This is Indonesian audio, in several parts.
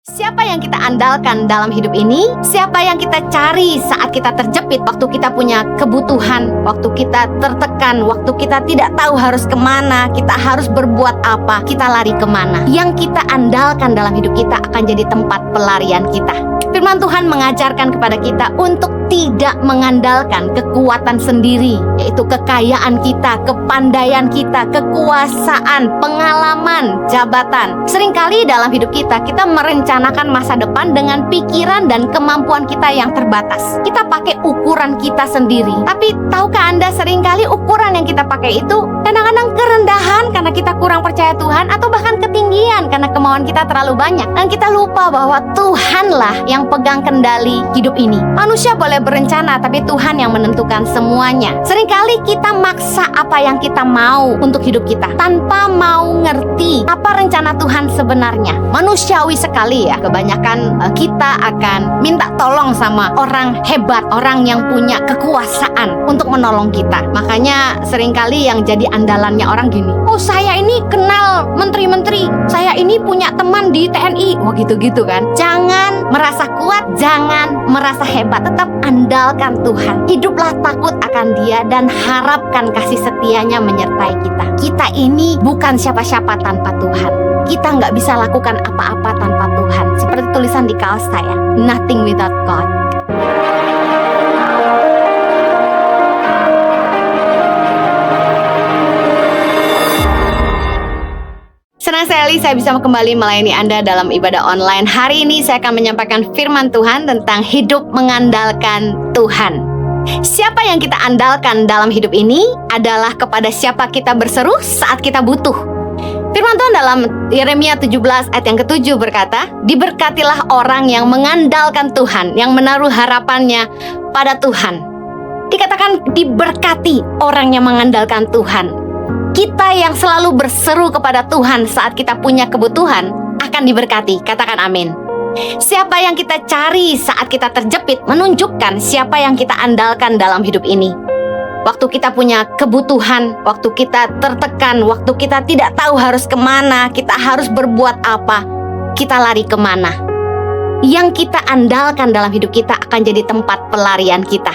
Siapa yang kita andalkan dalam hidup ini? Siapa yang kita cari saat kita terjepit, waktu kita punya kebutuhan, waktu kita tertekan, waktu kita tidak tahu harus kemana, kita harus berbuat apa, kita lari kemana? Yang kita andalkan dalam hidup kita akan jadi tempat pelarian kita. Firman Tuhan mengajarkan kepada kita untuk tidak mengandalkan kekuatan sendiri, yaitu kekayaan kita, kepandaian kita, kekuasaan, pengalaman, jabatan. Seringkali dalam hidup kita merencanakan masa depan dengan pikiran dan kemampuan kita yang terbatas. Kita pakai ukuran kita sendiri. Tapi tahukah Anda, seringkali ukuran yang kita pakai itu kadang-kadang kerendahan karena kita kurang percaya Tuhan, atau bahkan ketinggian karena kemauan kita terlalu banyak. Dan kita lupa bahwa Tuhanlah yang pegang kendali hidup ini. Manusia boleh berencana, tapi Tuhan yang menentukan semuanya. Seringkali kita maksa apa yang kita mau untuk hidup kita tanpa mau ngerti apa rencana Tuhan sebenarnya. Manusiawi sekali ya, kebanyakan kita akan minta tolong sama orang hebat, orang yang punya kekuasaan untuk menolong kita. Makanya seringkali yang jadi andalannya orang gini, oh saya ini kenal menteri-menteri, saya ini punya teman di TNI, wah gitu-gitu kan. Jangan merasa kuat, jangan merasa hebat, tetap andalkan Tuhan. Hiduplah takut akan Dia dan harapkan kasih setianya menyertai kita. Kita ini bukan siapa-siapa tanpa Tuhan. Kita nggak bisa lakukan apa-apa tanpa Tuhan. Seperti tulisan di kaos saya, nothing without God. Senang sekali saya bisa kembali melayani Anda dalam ibadah online. Hari ini saya akan menyampaikan firman Tuhan tentang hidup mengandalkan Tuhan. Siapa yang kita andalkan dalam hidup ini adalah kepada siapa kita berseru saat kita butuh. Firman Tuhan dalam Yeremia 17 ayat yang ke-7 berkata, diberkatilah orang yang mengandalkan Tuhan, yang menaruh harapannya pada Tuhan. Dikatakan diberkati orang yang mengandalkan Tuhan. Kita yang selalu berseru kepada Tuhan saat kita punya kebutuhan akan diberkati. Katakan amin. Siapa yang kita cari saat kita terjepit menunjukkan siapa yang kita andalkan dalam hidup ini. Waktu kita punya kebutuhan, waktu kita tertekan, waktu kita tidak tahu harus kemana, kita harus berbuat apa, kita lari kemana. Yang kita andalkan dalam hidup kita akan jadi tempat pelarian kita.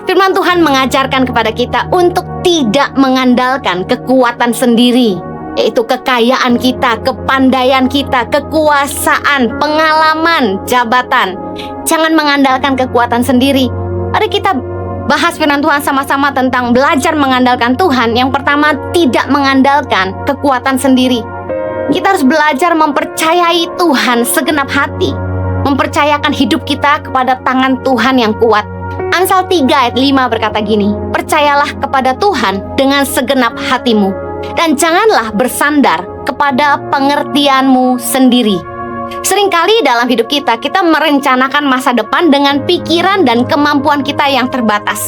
Firman Tuhan mengajarkan kepada kita untuk tidak mengandalkan kekuatan sendiri, yaitu kekayaan kita, kepandaian kita, kekuasaan, pengalaman, jabatan. Jangan mengandalkan kekuatan sendiri. Mari kita bahas firman Tuhan sama-sama tentang belajar mengandalkan Tuhan. Yang pertama, tidak mengandalkan kekuatan sendiri. Kita harus belajar mempercayai Tuhan segenap hati, mempercayakan hidup kita kepada tangan Tuhan yang kuat. Amsal 3 ayat 5 berkata gini, percayalah kepada Tuhan dengan segenap hatimu, dan janganlah bersandar kepada pengertianmu sendiri. Seringkali dalam hidup kita merencanakan masa depan dengan pikiran dan kemampuan kita yang terbatas.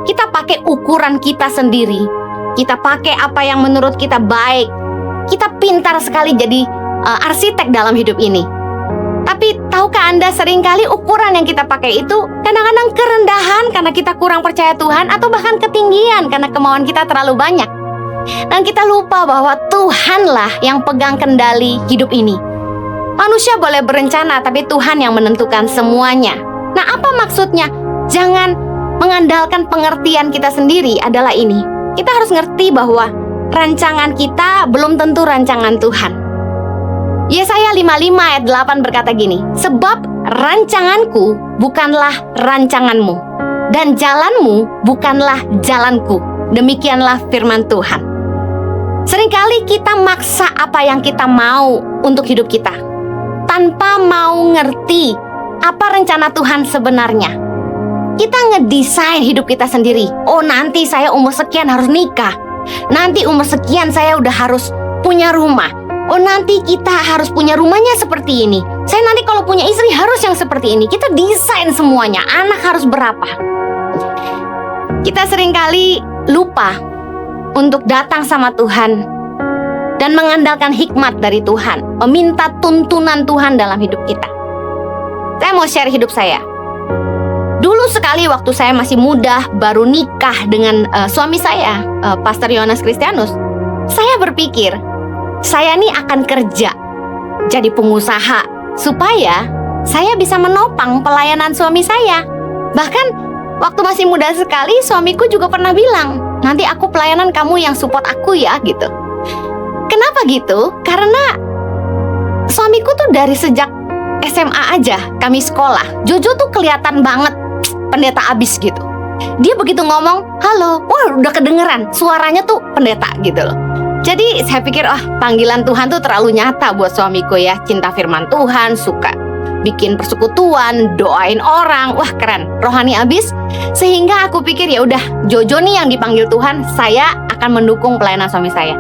Kita pakai ukuran kita sendiri. Kita pakai apa yang menurut kita baik. Kita pintar sekali jadi arsitek dalam hidup ini. Tapi tahukah Anda, seringkali ukuran yang kita pakai itu kadang-kadang kerendahan karena kita kurang percaya Tuhan, atau bahkan ketinggian karena kemauan kita terlalu banyak. Dan kita lupa bahwa Tuhanlah yang pegang kendali hidup ini. Manusia boleh berencana, tapi Tuhan yang menentukan semuanya. Nah, apa maksudnya? Jangan mengandalkan pengertian kita sendiri adalah ini. Kita harus ngerti bahwa rancangan kita belum tentu rancangan Tuhan. Yesaya 55 ayat 8 berkata gini, sebab rancanganku bukanlah rancanganmu, dan jalanmu bukanlah jalanku. Demikianlah firman Tuhan. Seringkali kita maksa apa yang kita mau untuk hidup kita tanpa mau ngerti apa rencana Tuhan sebenarnya. Kita ngedesain hidup kita sendiri. Oh, nanti saya umur sekian harus nikah. Nanti umur sekian saya udah harus punya rumah. Oh, nanti kita harus punya rumahnya seperti ini. Saya nanti kalau punya istri harus yang seperti ini. Kita desain semuanya. Anak harus berapa. Kita seringkali lupa untuk datang sama Tuhan dan mengandalkan hikmat dari Tuhan, meminta tuntunan Tuhan dalam hidup kita. Saya mau share hidup saya. Dulu sekali waktu saya masih muda, baru nikah dengan suami saya, Pastor Yohanes Kristianus, saya berpikir, saya nih akan kerja, jadi pengusaha, supaya saya bisa menopang pelayanan suami saya. Bahkan waktu masih muda sekali, suamiku juga pernah bilang, nanti aku pelayanan, kamu yang support aku ya, gitu. Kenapa gitu? Karena suamiku tuh dari sejak SMA aja kami sekolah, Jojo tuh kelihatan banget pendeta abis gitu. Dia begitu ngomong, halo, wah udah kedengeran, suaranya tuh pendeta gitu loh. Jadi saya pikir, panggilan Tuhan tuh terlalu nyata buat suamiku ya. Cinta firman Tuhan, suka bikin persekutuan, doain orang, wah keren, rohani abis. Sehingga aku pikir ya udah, Jojo nih yang dipanggil Tuhan, saya akan mendukung pelayanan suami saya.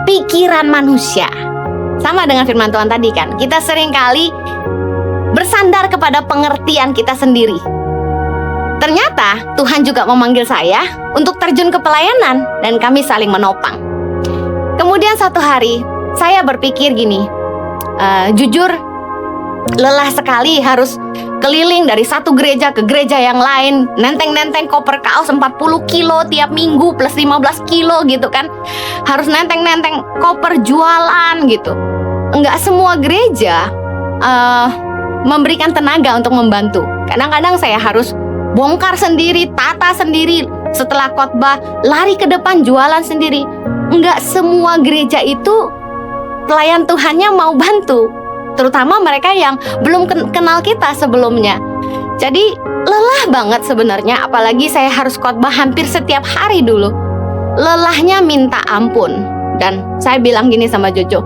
Pikiran manusia, sama dengan firman Tuhan tadi kan, kita seringkali bersandar kepada pengertian kita sendiri. Ternyata Tuhan juga memanggil saya untuk terjun ke pelayanan dan kami saling menopang. Kemudian satu hari saya berpikir gini, jujur lelah sekali harus keliling dari satu gereja ke gereja yang lain, nenteng-nenteng koper kaos 40 kilo tiap minggu plus 15 kilo gitu kan. Harus nenteng-nenteng koper jualan gitu. Enggak semua gereja memberikan tenaga untuk membantu. Kadang-kadang saya harus bongkar sendiri, tata sendiri. Setelah khotbah, lari ke depan jualan sendiri. Enggak semua gereja itu pelayan Tuhannya mau bantu, terutama mereka yang belum kenal kita sebelumnya. Jadi lelah banget sebenarnya, apalagi saya harus khotbah hampir setiap hari dulu. Lelahnya minta ampun. Dan saya bilang gini sama Jojo,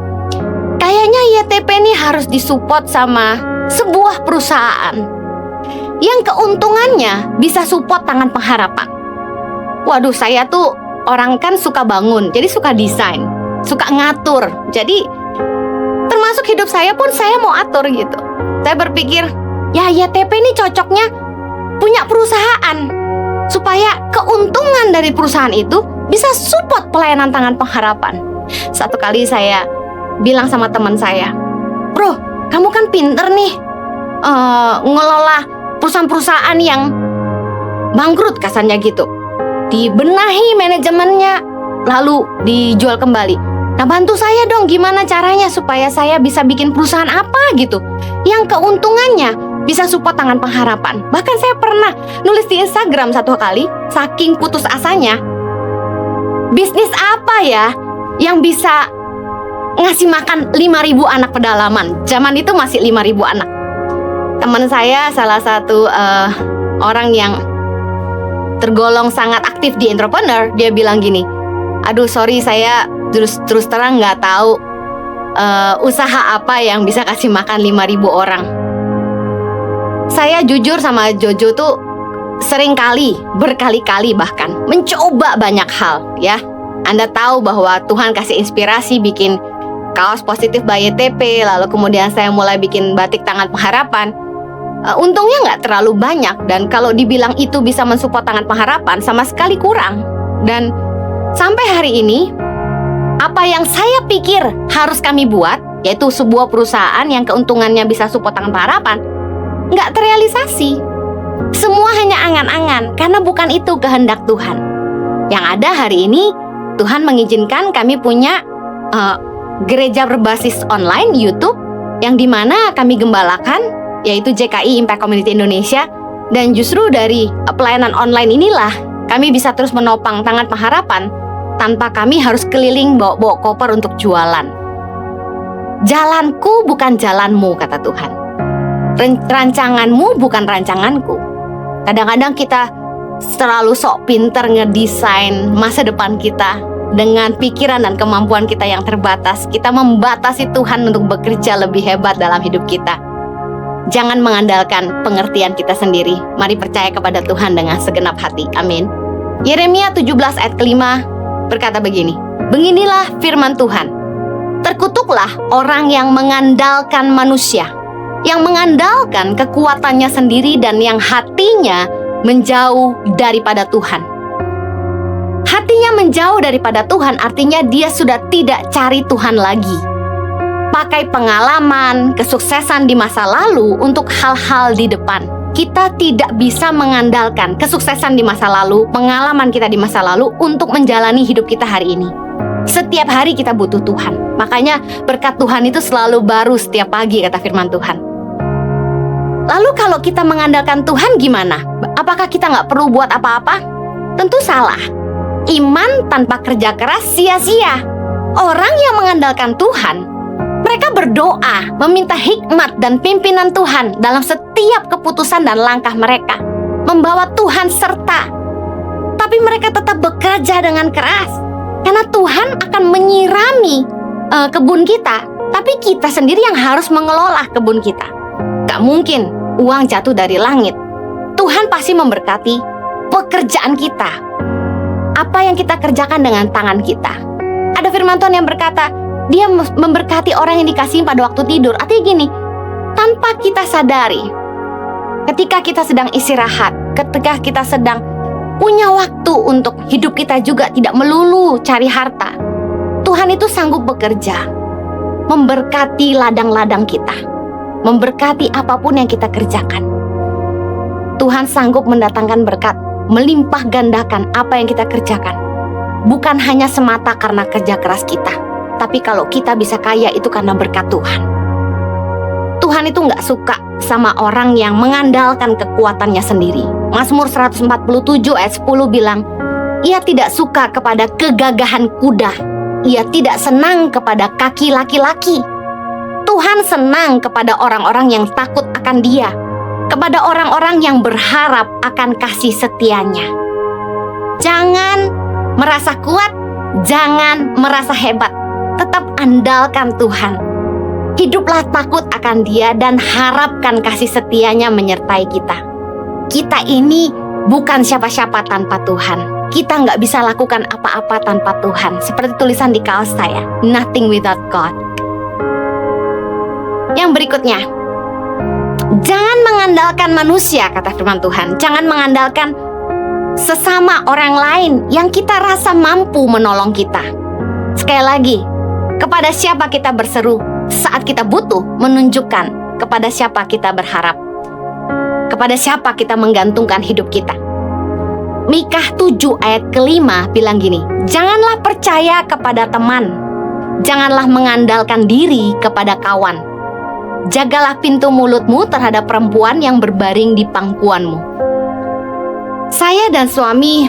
kayaknya YTP ini harus disupport sama sebuah perusahaan yang keuntungannya bisa support Tangan Pengharapan. Waduh, saya tuh orang kan suka bangun, jadi suka desain, suka ngatur. Jadi termasuk hidup saya pun saya mau atur gitu. Saya berpikir, ya YTP ini cocoknya punya perusahaan, supaya keuntungan dari perusahaan itu bisa support pelayanan Tangan Pengharapan. Satu kali saya bilang sama teman saya, bro, kamu kan pinter nih ngelola perusahaan-perusahaan yang bangkrut kasarnya gitu. Dibenahi manajemennya, lalu dijual kembali. Nah, bantu saya dong gimana caranya supaya saya bisa bikin perusahaan apa gitu yang keuntungannya bisa support Tangan Pengharapan. Bahkan saya pernah nulis di Instagram satu kali, saking putus asanya, bisnis apa ya yang bisa ngasih makan 5.000 anak pedalaman. Zaman itu masih 5.000 anak. Teman saya salah satu orang yang tergolong sangat aktif di entrepreneur, dia bilang gini, aduh sorry saya terus terang nggak tahu usaha apa yang bisa kasih makan 5.000 orang. Saya jujur sama Jojo tuh berkali-kali bahkan mencoba banyak hal ya. Anda tahu bahwa Tuhan kasih inspirasi bikin kaos positif by YTP, lalu kemudian saya mulai bikin batik Tangan Pengharapan. Untungnya nggak terlalu banyak, dan kalau dibilang itu bisa mensupport Tangan Pengharapan sama sekali kurang. Dan sampai hari ini, apa yang saya pikir harus kami buat, yaitu sebuah perusahaan yang keuntungannya bisa support Tangan Pengharapan, nggak terrealisasi. Semua hanya angan-angan, karena bukan itu kehendak Tuhan. Yang ada hari ini, Tuhan mengizinkan kami punya gereja berbasis online YouTube, yang dimana kami gembalakan, yaitu JKI Impact Community Indonesia. Dan justru dari pelayanan online inilah kami bisa terus menopang Tangan Pengharapan tanpa kami harus keliling bawa-bawa koper untuk jualan. Jalanku bukan jalanmu, kata Tuhan. Rancanganmu bukan rancanganku. Kadang-kadang kita terlalu sok pinter ngedesain masa depan kita dengan pikiran dan kemampuan kita yang terbatas. Kita membatasi Tuhan untuk bekerja lebih hebat dalam hidup kita. Jangan mengandalkan pengertian kita sendiri. Mari percaya kepada Tuhan dengan segenap hati. Amin. Yeremia 17 ayat ke-5 berkata begini, beginilah firman Tuhan, terkutuklah orang yang mengandalkan manusia, yang mengandalkan kekuatannya sendiri dan yang hatinya menjauh daripada Tuhan. Hatinya menjauh daripada Tuhan artinya dia sudah tidak cari Tuhan lagi. Pakai pengalaman, kesuksesan di masa lalu untuk hal-hal di depan. Kita tidak bisa mengandalkan kesuksesan di masa lalu, pengalaman kita di masa lalu untuk menjalani hidup kita hari ini. Setiap hari kita butuh Tuhan. Makanya berkat Tuhan itu selalu baru setiap pagi, kata firman Tuhan. Lalu kalau kita mengandalkan Tuhan gimana? Apakah kita nggak perlu buat apa-apa? Tentu salah. Iman tanpa kerja keras sia-sia. Orang yang mengandalkan Tuhan, mereka berdoa, meminta hikmat dan pimpinan Tuhan dalam setiap keputusan dan langkah mereka, membawa Tuhan serta. Tapi mereka tetap bekerja dengan keras, karena Tuhan akan menyirami kebun kita, tapi kita sendiri yang harus mengelola kebun kita. Gak mungkin uang jatuh dari langit. Tuhan pasti memberkati pekerjaan kita, apa yang kita kerjakan dengan tangan kita. Ada firman Tuhan yang berkata, Dia memberkati orang yang dikasihi pada waktu tidur. Artinya gini, tanpa kita sadari, ketika kita sedang istirahat, ketika kita sedang punya waktu untuk hidup kita juga tidak melulu cari harta, Tuhan itu sanggup bekerja, memberkati ladang-ladang kita, memberkati apapun yang kita kerjakan. Tuhan sanggup mendatangkan berkat, melimpah gandakan apa yang kita kerjakan. Bukan hanya semata karena kerja keras kita, tapi kalau kita bisa kaya itu karena berkat Tuhan. Tuhan itu gak suka sama orang yang mengandalkan kekuatannya sendiri. Mazmur 147 ayat 10 bilang, Ia tidak suka kepada kegagahan kuda, Ia tidak senang kepada kaki laki-laki. Tuhan senang kepada orang-orang yang takut akan Dia, kepada orang-orang yang berharap akan kasih setianya. Jangan merasa kuat, jangan merasa hebat. Tetap andalkan Tuhan. Hiduplah takut akan Dia dan harapkan kasih setianya menyertai kita. Kita ini bukan siapa-siapa tanpa Tuhan. Kita nggak bisa lakukan apa-apa tanpa Tuhan. Seperti tulisan di kaos saya, nothing without God. Yang berikutnya, jangan mengandalkan manusia, kata firman Tuhan. Jangan mengandalkan sesama orang lain yang kita rasa mampu menolong kita. Sekali lagi, kepada siapa kita berseru saat kita butuh, menunjukkan kepada siapa kita berharap, kepada siapa kita menggantungkan hidup kita. Mikah 7 ayat ke-5 bilang gini, janganlah percaya kepada teman, janganlah mengandalkan diri kepada kawan. Jagalah pintu mulutmu terhadap perempuan yang berbaring di pangkuanmu. Saya dan suami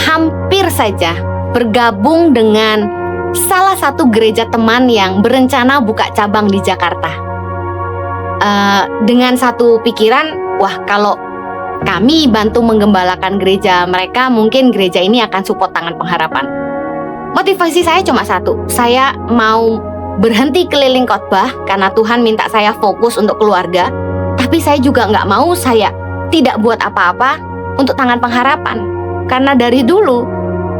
hampir saja bergabung dengan salah satu gereja teman yang berencana buka cabang di Jakarta. Dengan satu pikiran, wah kalau kami bantu menggembalakan gereja mereka, mungkin gereja ini akan support Tangan Pengharapan. Motivasi saya cuma satu, saya mau berhenti keliling khotbah karena Tuhan minta saya fokus untuk keluarga. Tapi saya juga nggak mau saya tidak buat apa-apa untuk Tangan Pengharapan. Karena dari dulu,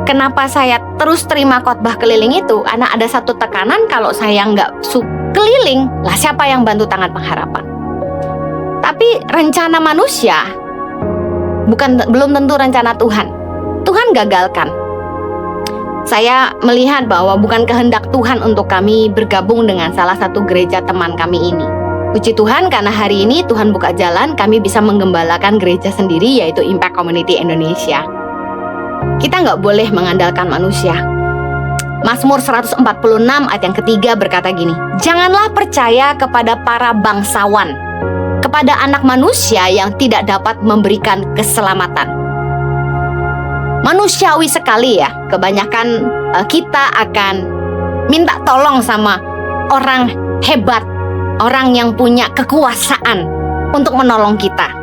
kenapa saya terus terima khotbah keliling itu? Karena ada satu tekanan, kalau saya nggak keliling, lah siapa yang bantu Tangan Pengharapan? Tapi rencana manusia belum tentu rencana Tuhan. Tuhan gagalkan. Saya melihat bahwa bukan kehendak Tuhan untuk kami bergabung dengan salah satu gereja teman kami ini. Puji Tuhan, karena hari ini Tuhan buka jalan, kami bisa menggembalakan gereja sendiri, yaitu Impact Community Indonesia. Kita nggak boleh mengandalkan manusia. Mazmur 146 ayat yang ketiga berkata gini, janganlah percaya kepada para bangsawan, kepada anak manusia yang tidak dapat memberikan keselamatan. Manusiawi sekali ya, kebanyakan kita akan minta tolong sama orang hebat, orang yang punya kekuasaan untuk menolong kita.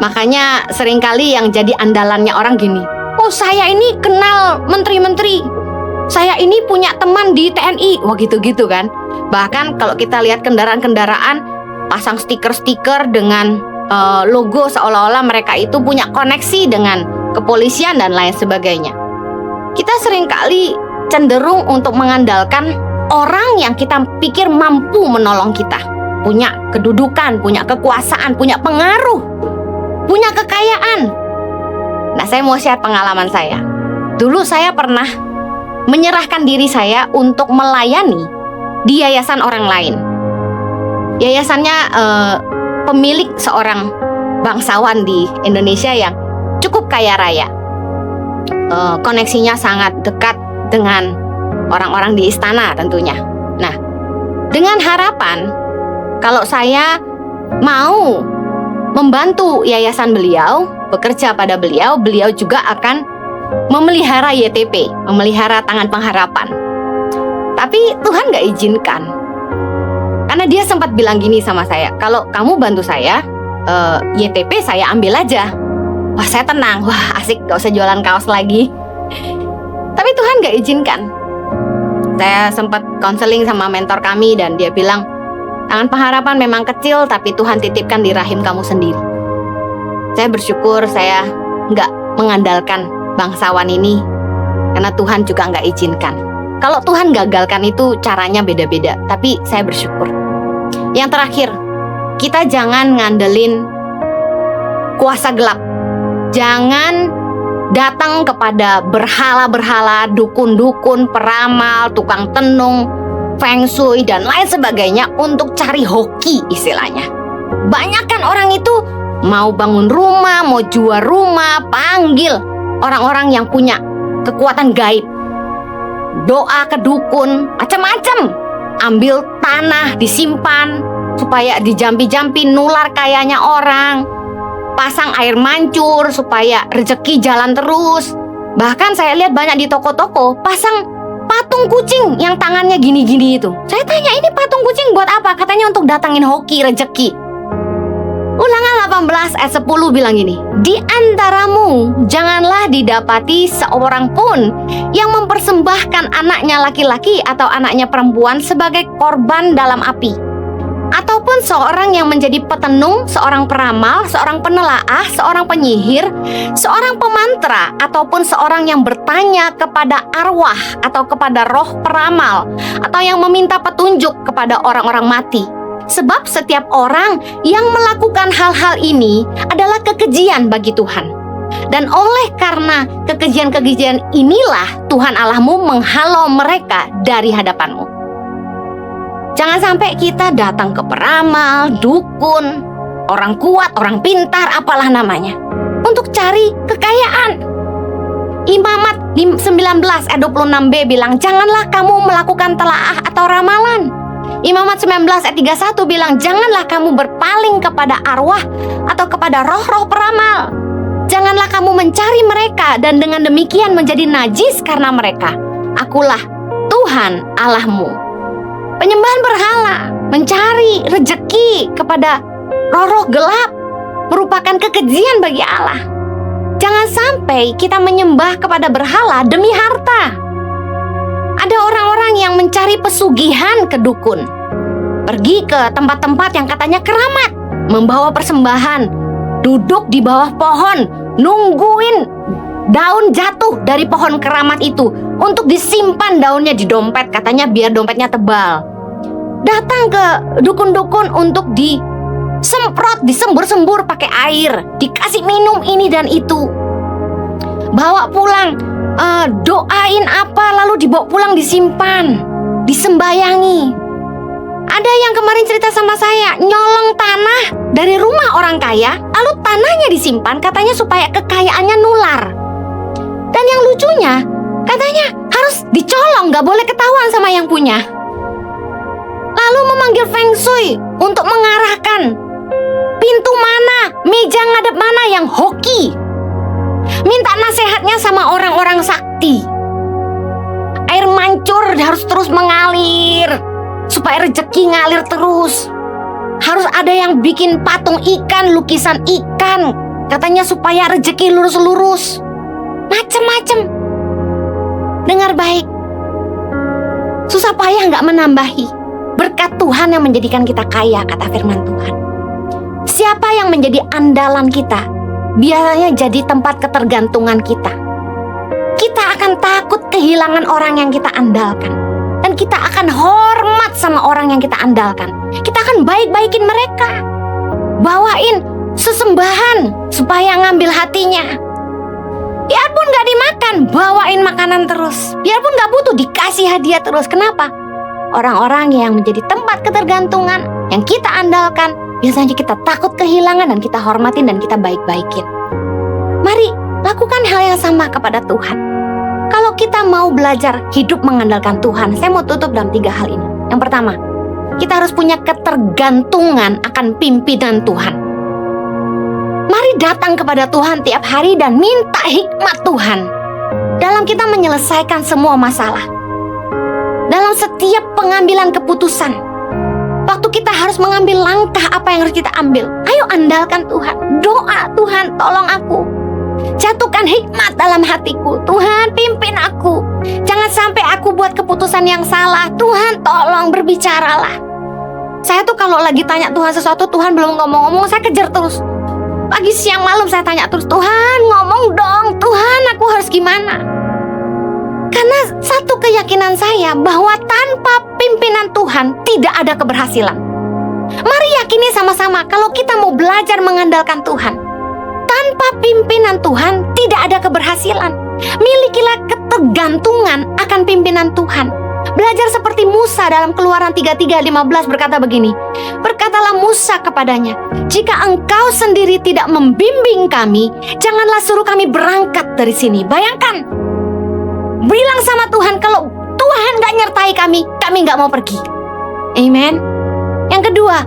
Makanya seringkali yang jadi andalannya orang gini, oh saya ini kenal menteri-menteri, saya ini punya teman di TNI, wah gitu-gitu kan. Bahkan kalau kita lihat kendaraan-kendaraan, pasang stiker-stiker dengan logo seolah-olah mereka itu punya koneksi dengan kepolisian dan lain sebagainya. Kita seringkali cenderung untuk mengandalkan orang yang kita pikir mampu menolong kita, punya kedudukan, punya kekuasaan, punya pengaruh, punya kekayaan. Nah, saya mau share pengalaman saya. Dulu saya pernah menyerahkan diri saya untuk melayani di yayasan orang lain. Yayasannya pemilik seorang bangsawan di Indonesia yang cukup kaya raya. Koneksinya sangat dekat dengan orang-orang di istana tentunya. Nah, dengan harapan kalau saya mau membantu yayasan beliau, bekerja pada beliau, beliau juga akan memelihara YTP, memelihara Tangan Pengharapan. Tapi Tuhan gak izinkan. Karena dia sempat bilang gini sama saya, kalau kamu bantu saya, YTP saya ambil aja. Wah, saya tenang, wah asik, gak usah jualan kaos lagi. Tapi Tuhan gak izinkan. Saya sempat konseling sama mentor kami dan dia bilang, Tangan Pengharapan memang kecil, tapi Tuhan titipkan di rahim kamu sendiri. Saya bersyukur saya gak mengandalkan bangsawan ini, karena Tuhan juga gak izinkan. Kalau Tuhan gagalkan itu caranya beda-beda, tapi saya bersyukur. Yang terakhir, kita jangan ngandelin kuasa gelap. Jangan datang kepada berhala-berhala, dukun-dukun, peramal, tukang tenung, feng shui, dan lain sebagainya untuk cari hoki istilahnya. Banyak kan orang itu mau bangun rumah, mau jual rumah, panggil orang-orang yang punya kekuatan gaib. Doa ke dukun, macam-macam. Ambil tanah, disimpan supaya dijampi-jampi nular kayanya orang. Pasang air mancur supaya rezeki jalan terus. Bahkan saya lihat banyak di toko-toko pasang patung kucing yang tangannya gini-gini itu. Saya tanya, ini patung kucing buat apa? Katanya untuk datangin hoki, rezeki. Ulangan 18 ayat 10 bilang gini, di antaramu janganlah didapati seorang pun yang mempersembahkan anaknya laki-laki atau anaknya perempuan sebagai korban dalam api, ataupun seorang yang menjadi petenung, seorang peramal, seorang penelaah, seorang penyihir, seorang pemantra, ataupun seorang yang bertanya kepada arwah atau kepada roh peramal, atau yang meminta petunjuk kepada orang-orang mati. Sebab setiap orang yang melakukan hal-hal ini adalah kekejian bagi Tuhan. Dan oleh karena kekejian-kekejian inilah Tuhan Allahmu menghalau mereka dari hadapanmu. Jangan sampai kita datang ke peramal, dukun, orang kuat, orang pintar, apalah namanya, untuk cari kekayaan. Imamat 19 ayat 26b bilang, janganlah kamu melakukan telaah atau ramalan. Imamat 19 ayat 31 bilang, janganlah kamu berpaling kepada arwah atau kepada roh-roh peramal. Janganlah kamu mencari mereka dan dengan demikian menjadi najis karena mereka. Akulah Tuhan Allahmu. Penyembahan berhala, mencari rezeki kepada roh-roh gelap merupakan kekejian bagi Allah. Jangan sampai kita menyembah kepada berhala demi harta. Ada orang-orang yang mencari pesugihan ke dukun, pergi ke tempat-tempat yang katanya keramat, membawa persembahan, duduk di bawah pohon, nungguin daun jatuh dari pohon keramat itu untuk disimpan daunnya di dompet, katanya biar dompetnya tebal. Datang ke dukun-dukun untuk disemprot, disembur-sembur pakai air, dikasih minum ini dan itu. Bawa pulang, doain apa, lalu dibawa pulang disimpan, disembayangi. Ada yang kemarin cerita sama saya, nyolong tanah dari rumah orang kaya, lalu tanahnya disimpan, katanya supaya kekayaannya nular. Dan yang lucunya, katanya harus dicolong, gak boleh ketahuan sama yang punya. Lalu memanggil feng shui untuk mengarahkan pintu mana, meja ngadep mana yang hoki. Minta nasihatnya sama orang-orang sakti. Air mancur harus terus mengalir supaya rezeki ngalir terus. Harus ada yang bikin patung ikan, lukisan ikan, katanya supaya rezeki lurus-lurus. Macem-macem. Dengar baik, susah payah gak menambahi. Berkat Tuhan yang menjadikan kita kaya, kata firman Tuhan. Siapa yang menjadi andalan kita, biasanya jadi tempat ketergantungan kita. Kita akan takut kehilangan orang yang kita andalkan. Dan kita akan hormat sama orang yang kita andalkan. Kita akan baik-baikin mereka. Bawain sesembahan supaya ngambil hatinya. Biarpun gak dimakan, bawain makanan terus. Biarpun gak butuh, dikasih hadiah terus. Kenapa? Orang-orang yang menjadi tempat ketergantungan, yang kita andalkan, biasanya kita takut kehilangan dan kita hormatin dan kita baik-baikin. Mari lakukan hal yang sama kepada Tuhan. Kalau kita mau belajar hidup mengandalkan Tuhan, saya mau tutup dalam 3 hal ini. Yang pertama, kita harus punya ketergantungan akan pimpinan Tuhan. Mari datang kepada Tuhan tiap hari dan minta hikmat Tuhan dalam kita menyelesaikan semua masalah. Dalam setiap pengambilan keputusan, waktu kita harus mengambil langkah apa yang harus kita ambil, ayo andalkan Tuhan. Doa, Tuhan tolong aku, jatuhkan hikmat dalam hatiku. Tuhan pimpin aku, jangan sampai aku buat keputusan yang salah. Tuhan tolong berbicaralah. Saya tuh kalau lagi tanya Tuhan sesuatu, Tuhan belum ngomong-ngomong, saya kejar terus. Pagi, siang, malam saya tanya terus, Tuhan ngomong dong, Tuhan aku harus gimana? Karena satu keyakinan saya bahwa tanpa pimpinan Tuhan tidak ada keberhasilan. Mari yakini sama-sama kalau kita mau belajar mengandalkan Tuhan, tanpa pimpinan Tuhan tidak ada keberhasilan. Milikilah ketergantungan akan pimpinan Tuhan. Belajar seperti Musa dalam Keluaran 33:15 berkata begini, berkatalah Musa kepadanya, jika engkau sendiri tidak membimbing kami, janganlah suruh kami berangkat dari sini. Bayangkan, bilang sama Tuhan, kalau Tuhan gak nyertai kami gak mau pergi. Amen. Yang kedua,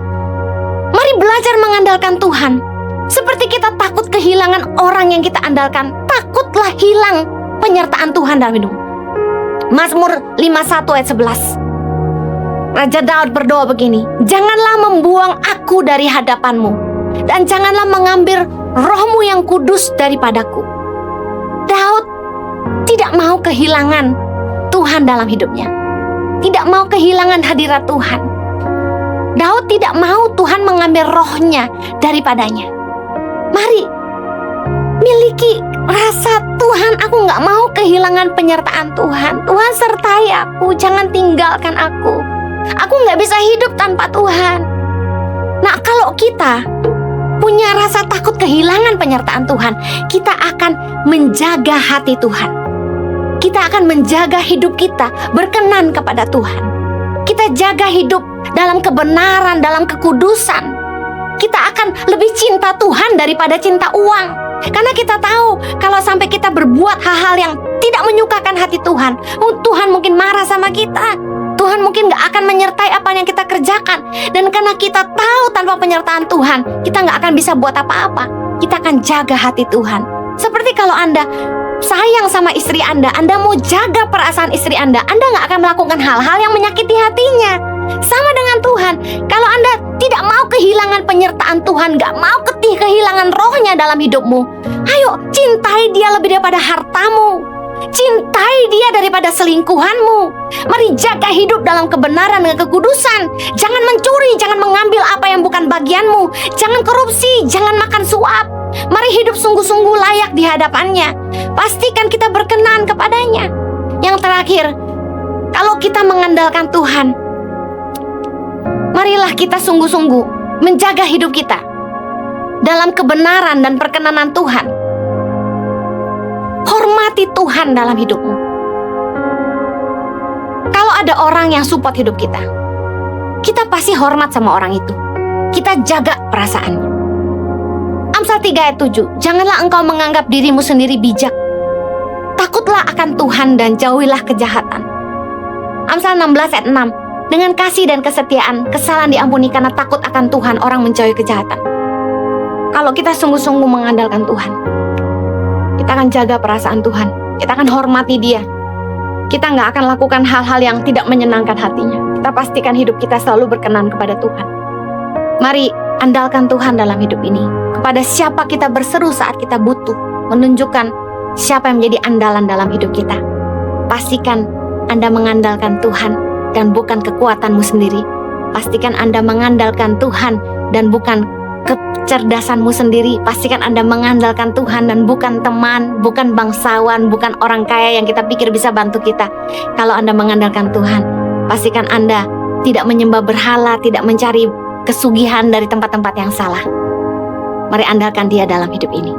mari belajar mengandalkan Tuhan. Seperti kita takut kehilangan orang yang kita andalkan, takutlah hilang penyertaan Tuhan dalam hidup. Mazmur 51 ayat 11. Raja Daud berdoa begini, janganlah membuang aku dari hadapanmu, dan janganlah mengambil rohmu yang kudus daripadaku. Daud tidak mau kehilangan Tuhan dalam hidupnya, tidak mau kehilangan hadirat Tuhan. Daud tidak mau Tuhan mengambil rohnya daripadanya. Mari miliki rasa, Tuhan aku gak mau kehilangan penyertaan Tuhan. Tuhan sertai aku, jangan tinggalkan aku. Aku gak bisa hidup tanpa Tuhan. Nah, kalau kita punya rasa takut kehilangan penyertaan Tuhan, kita akan menjaga hati Tuhan. Kita akan menjaga hidup kita berkenan kepada Tuhan. Kita jaga hidup dalam kebenaran, dalam kekudusan. Kita akan lebih cinta Tuhan daripada cinta uang. Karena kita tahu kalau sampai kita berbuat hal-hal yang tidak menyukakan hati Tuhan, Tuhan mungkin marah sama kita. Tuhan mungkin gak akan menyertai apa yang kita kerjakan. Dan karena kita tahu tanpa penyertaan Tuhan, kita gak akan bisa buat apa-apa. Kita akan jaga hati Tuhan. Seperti kalau Anda sayang sama istri Anda mau jaga perasaan istri Anda gak akan melakukan hal-hal yang menyakiti hatinya. Sama dengan Tuhan, kalau Anda tidak mau kehilangan penyertaan Tuhan, gak mau kehilangan rohnya dalam hidupmu, ayo cintai dia lebih daripada hartamu, cintai dia daripada selingkuhanmu. Mari jaga hidup dalam kebenaran dan kekudusan. Jangan mencuri, jangan mengambil apa yang bukan bagianmu, jangan korupsi, jangan makan suap. Mari hidup sungguh-sungguh layak di hadapannya. Pastikan kita berkenan kepadanya. Yang terakhir, kalau kita mengandalkan Tuhan, marilah kita sungguh-sungguh menjaga hidup kita dalam kebenaran dan perkenanan Tuhan. Hormati Tuhan dalam hidupmu. Kalau ada orang yang support hidup kita, kita pasti hormat sama orang itu. Kita jaga perasaannya. Amsal 3 ayat 7, janganlah engkau menganggap dirimu sendiri bijak. Takutlah akan Tuhan dan jauhilah kejahatan. Amsal 16 ayat 6, dengan kasih dan kesetiaan, kesalahan diampuni, karena takut akan Tuhan orang menjauhi kejahatan. Kalau kita sungguh-sungguh mengandalkan Tuhan, kita akan jaga perasaan Tuhan. Kita akan hormati dia. Kita gak akan lakukan hal-hal yang tidak menyenangkan hatinya. Kita pastikan hidup kita selalu berkenan kepada Tuhan. Mari andalkan Tuhan dalam hidup ini. Kepada siapa kita berseru saat kita butuh, menunjukkan siapa yang menjadi andalan dalam hidup kita. Pastikan Anda mengandalkan Tuhan dan bukan kekuatanmu sendiri. Pastikan Anda mengandalkan Tuhan dan bukan kecerdasanmu sendiri. Pastikan Anda mengandalkan Tuhan dan bukan teman, bukan bangsawan, bukan orang kaya yang kita pikir bisa bantu kita. Kalau Anda mengandalkan Tuhan, pastikan Anda tidak menyembah berhala, tidak mencari kesugihan dari tempat-tempat yang salah. Mari andalkan dia dalam hidup ini.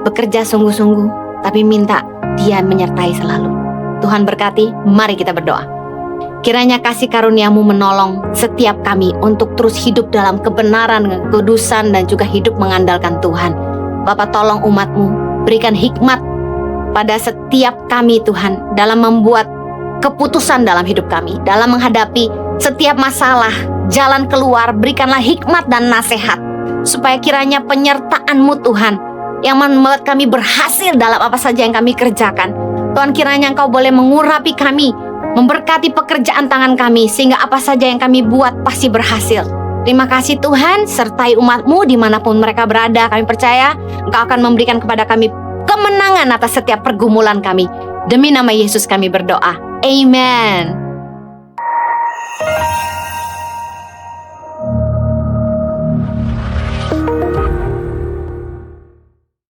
Bekerja sungguh-sungguh, tapi minta dia menyertai selalu. Tuhan berkati, mari kita berdoa. Kiranya kasih karunia-Mu menolong setiap kami untuk terus hidup dalam kebenaran, kekudusan, dan juga hidup mengandalkan Tuhan. Bapa, tolong umat-Mu, berikan hikmat pada setiap kami Tuhan, dalam membuat keputusan dalam hidup kami, dalam menghadapi setiap masalah, jalan keluar. Berikanlah hikmat dan nasihat, supaya kiranya penyertaan-Mu Tuhan yang membuat kami berhasil dalam apa saja yang kami kerjakan. Tuhan, kiranya Engkau boleh mengurapi kami, memberkati pekerjaan tangan kami, sehingga apa saja yang kami buat pasti berhasil. Terima kasih Tuhan, sertai umat-Mu dimanapun mereka berada. Kami percaya Engkau akan memberikan kepada kami kemenangan atas setiap pergumulan kami. Demi nama Yesus kami berdoa. Amen.